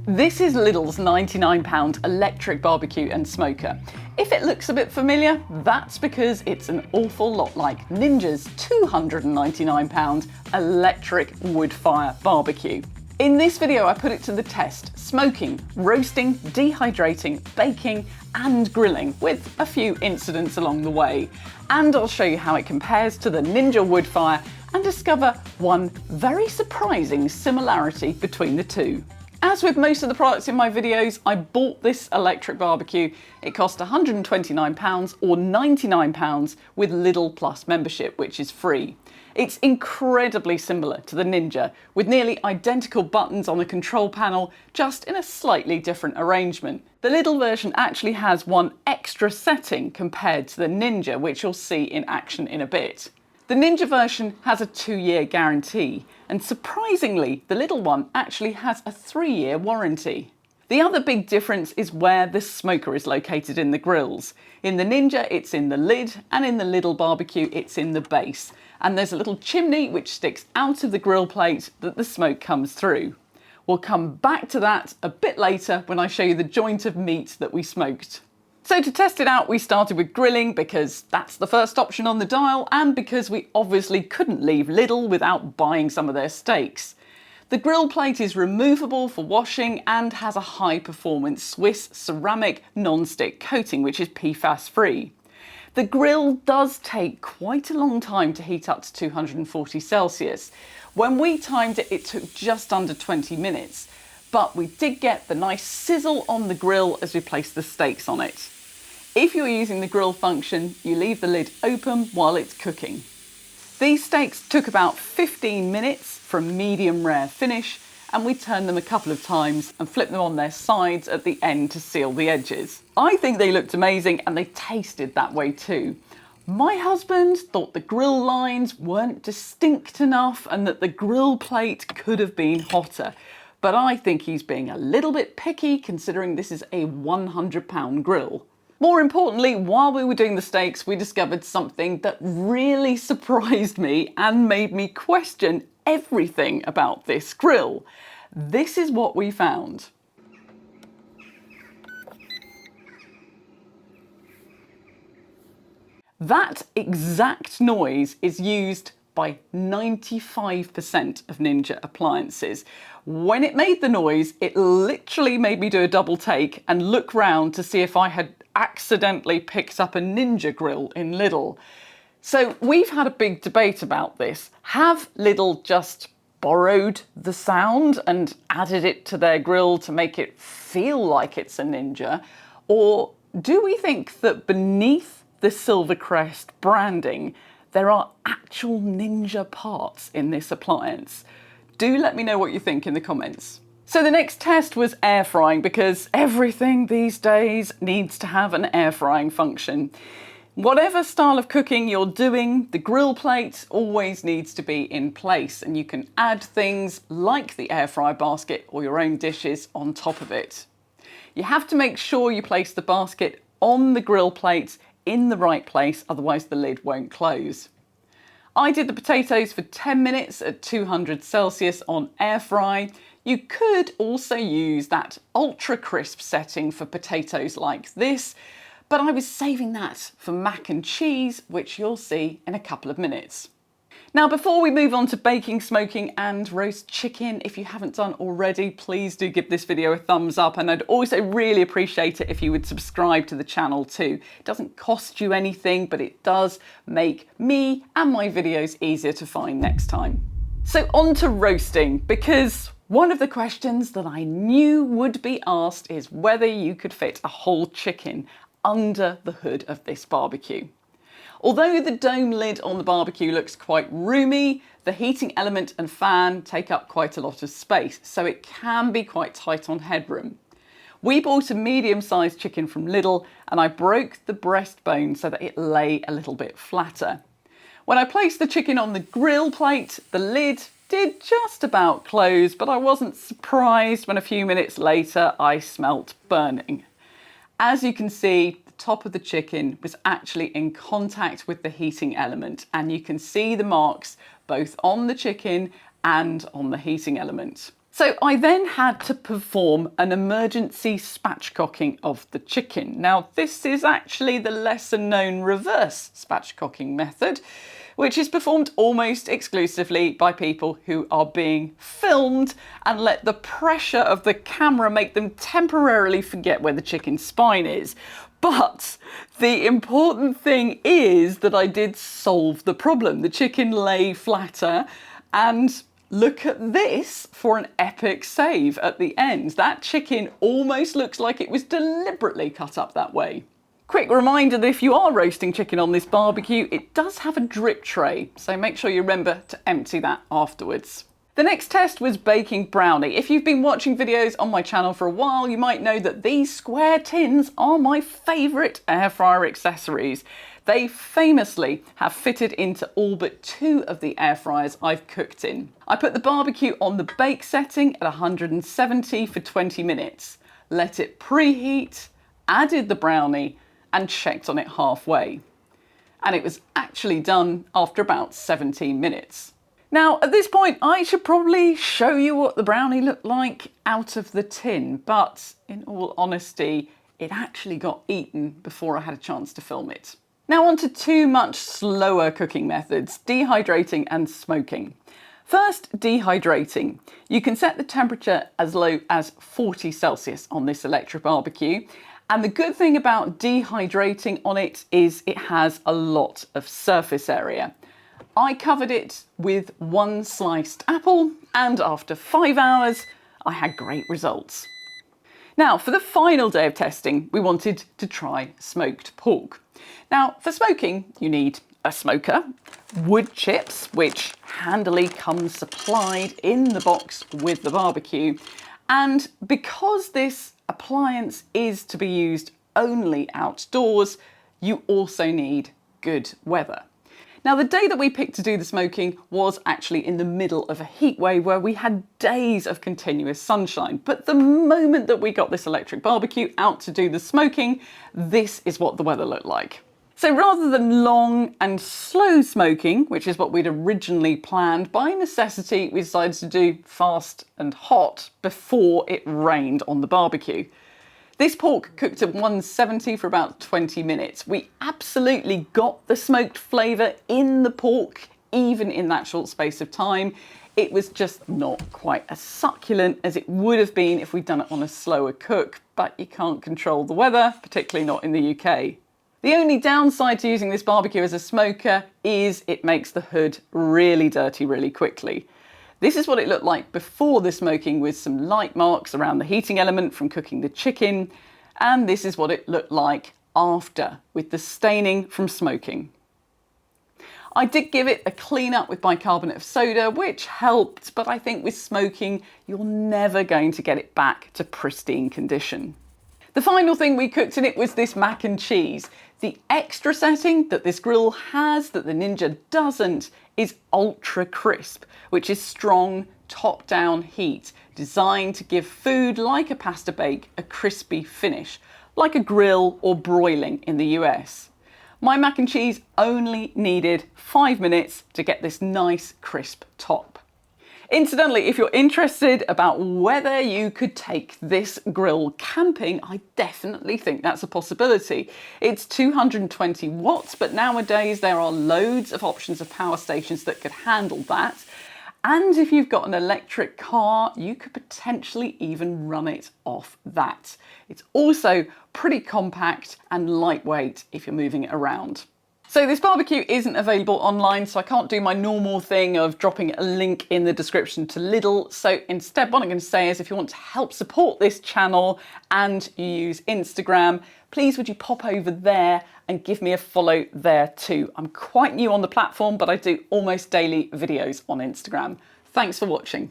This is Lidl's £99 electric barbecue and smoker. If it looks a bit familiar, that's because it's an awful lot like Ninja's £299 electric Woodfire barbecue. In this video I put it to the test, smoking, roasting, dehydrating, baking and grilling, with a few incidents along the way. And I'll show you how it compares to the Ninja Woodfire and discover one very surprising similarity between the two. As with most of the products in my videos, I bought this electric barbecue. It cost £129 or £99 with Lidl Plus membership, which is free. It's incredibly similar to the Ninja, with nearly identical buttons on the control panel, just in a slightly different arrangement. The Lidl version actually has one extra setting compared to the Ninja, which you'll see in action in a bit. The Ninja version has a 2-year guarantee, and surprisingly, the Lidl one actually has a 3-year warranty. The other big difference is where the smoker is located in the grills. In the Ninja, it's in the lid, and in the Lidl barbecue, it's in the base. And there's a little chimney which sticks out of the grill plate that the smoke comes through. We'll come back to that a bit later when I show you the joint of meat that we smoked. So to test it out, we started with grilling because that's the first option on the dial and because we obviously couldn't leave Lidl without buying some of their steaks. The grill plate is removable for washing and has a high performance Swiss ceramic non-stick coating which is PFAS free. The grill does take quite a long time to heat up to 240 Celsius. When we timed it, it took just under 20 minutes. But we did get the nice sizzle on the grill as we placed the steaks on it. If you're using the grill function, you leave the lid open while it's cooking. These steaks took about 15 minutes from medium rare finish, and we turned them a couple of times and flipped them on their sides at the end to seal the edges. I think they looked amazing and they tasted that way too. My husband thought the grill lines weren't distinct enough and that the grill plate could have been hotter. But I think he's being a little bit picky considering this is a £100 grill. More importantly, while we were doing the steaks, we discovered something that really surprised me and made me question everything about this grill. This is what we found. That exact noise is used by 95% of Ninja appliances. When it made the noise, it literally made me do a double take and look round to see if I had accidentally picked up a Ninja grill in Lidl. So we've had a big debate about this. Have Lidl just borrowed the sound and added it to their grill to make it feel like it's a Ninja? Or do we think that beneath the Silvercrest branding, there are actual Ninja parts in this appliance? Do let me know what you think in the comments. So the next test was air frying, because everything these days needs to have an air frying function. Whatever style of cooking you're doing, the grill plate always needs to be in place, and you can add things like the air fry basket or your own dishes on top of it. You have to make sure you place the basket on the grill plate in the right place, otherwise the lid won't close. I did the potatoes for 10 minutes at 200 Celsius on air fry. You could also use that ultra crisp setting for potatoes like this, but I was saving that for mac and cheese, which you'll see in a couple of minutes. Now, before we move on to baking, smoking and roast chicken, if you haven't done already, please do give this video a thumbs up, and I'd also really appreciate it if you would subscribe to the channel too. It doesn't cost you anything, but it does make me and my videos easier to find next time. So on to roasting, because one of the questions that I knew would be asked is whether you could fit a whole chicken under the hood of this barbecue. Although the dome lid on the barbecue looks quite roomy, the heating element and fan take up quite a lot of space, so it can be quite tight on headroom. We bought a medium-sized chicken from Lidl and I broke the breastbone so that it lay a little bit flatter. When I placed the chicken on the grill plate, the lid did just about close, but I wasn't surprised when a few minutes later I smelt burning. As you can see, the top of the chicken was actually in contact with the heating element, and you can see the marks both on the chicken and on the heating element. So I then had to perform an emergency spatchcocking of the chicken. Now this is actually the lesser known reverse spatchcocking method, which is performed almost exclusively by people who are being filmed and let the pressure of the camera make them temporarily forget where the chicken's spine is. But the important thing is that I did solve the problem. The chicken lay flatter, and look at this for an epic save at the end. That chicken almost looks like it was deliberately cut up that way. Quick reminder that if you are roasting chicken on this barbecue, it does have a drip tray, so make sure you remember to empty that afterwards. The next test was baking brownie. If you've been watching videos on my channel for a while, you might know that these square tins are my favourite air fryer accessories. They famously have fitted into all but 2 of the air fryers I've cooked in. I put the barbecue on the bake setting at 170 for 20 minutes, let it preheat, added the brownie and checked on it halfway. And it was actually done after about 17 minutes. Now at this point I should probably show you what the brownie looked like out of the tin, but in all honesty it actually got eaten before I had a chance to film it. Now on to 2 much slower cooking methods, dehydrating and smoking. First, dehydrating. You can set the temperature as low as 40 Celsius on this electric barbecue. And the good thing about dehydrating on it is it has a lot of surface area. I covered it with 1 sliced apple, and after 5 hours, I had great results. Now, for the final day of testing, we wanted to try smoked pork. Now, for smoking, you need a smoker, wood chips, which handily come supplied in the box with the barbecue, and because this appliance is to be used only outdoors, you also need good weather. Now, the day that we picked to do the smoking was actually in the middle of a heat wave where we had days of continuous sunshine. But the moment that we got this electric barbecue out to do the smoking, this is what the weather looked like. So rather than long and slow smoking, which is what we'd originally planned, by necessity we decided to do fast and hot before it rained on the barbecue. This pork cooked at 170 for about 20 minutes. We absolutely got the smoked flavour in the pork, even in that short space of time. It was just not quite as succulent as it would have been if we'd done it on a slower cook, but you can't control the weather, particularly not in the UK. The only downside to using this barbecue as a smoker is it makes the hood really dirty really quickly. This is what it looked like before the smoking, with some light marks around the heating element from cooking the chicken, and this is what it looked like after, with the staining from smoking. I did give it a clean up with bicarbonate of soda, which helped, but I think with smoking you're never going to get it back to pristine condition. The final thing we cooked in it was this mac and cheese. The extra setting that this grill has that the Ninja doesn't is ultra crisp, which is strong top-down heat designed to give food like a pasta bake a crispy finish, like a grill or broiling in the US. My mac and cheese only needed 5 minutes to get this nice crisp top. Incidentally, if you're interested about whether you could take this grill camping, I definitely think that's a possibility. It's 220 watts, but nowadays there are loads of options of power stations that could handle that. And if you've got an electric car, you could potentially even run it off that. It's also pretty compact and lightweight if you're moving it around. So this barbecue isn't available online, so I can't do my normal thing of dropping a link in the description to Lidl. So instead, what I'm going to say is if you want to help support this channel and you use Instagram, please would you pop over there and give me a follow there too. I'm quite new on the platform, but I do almost daily videos on Instagram. Thanks for watching.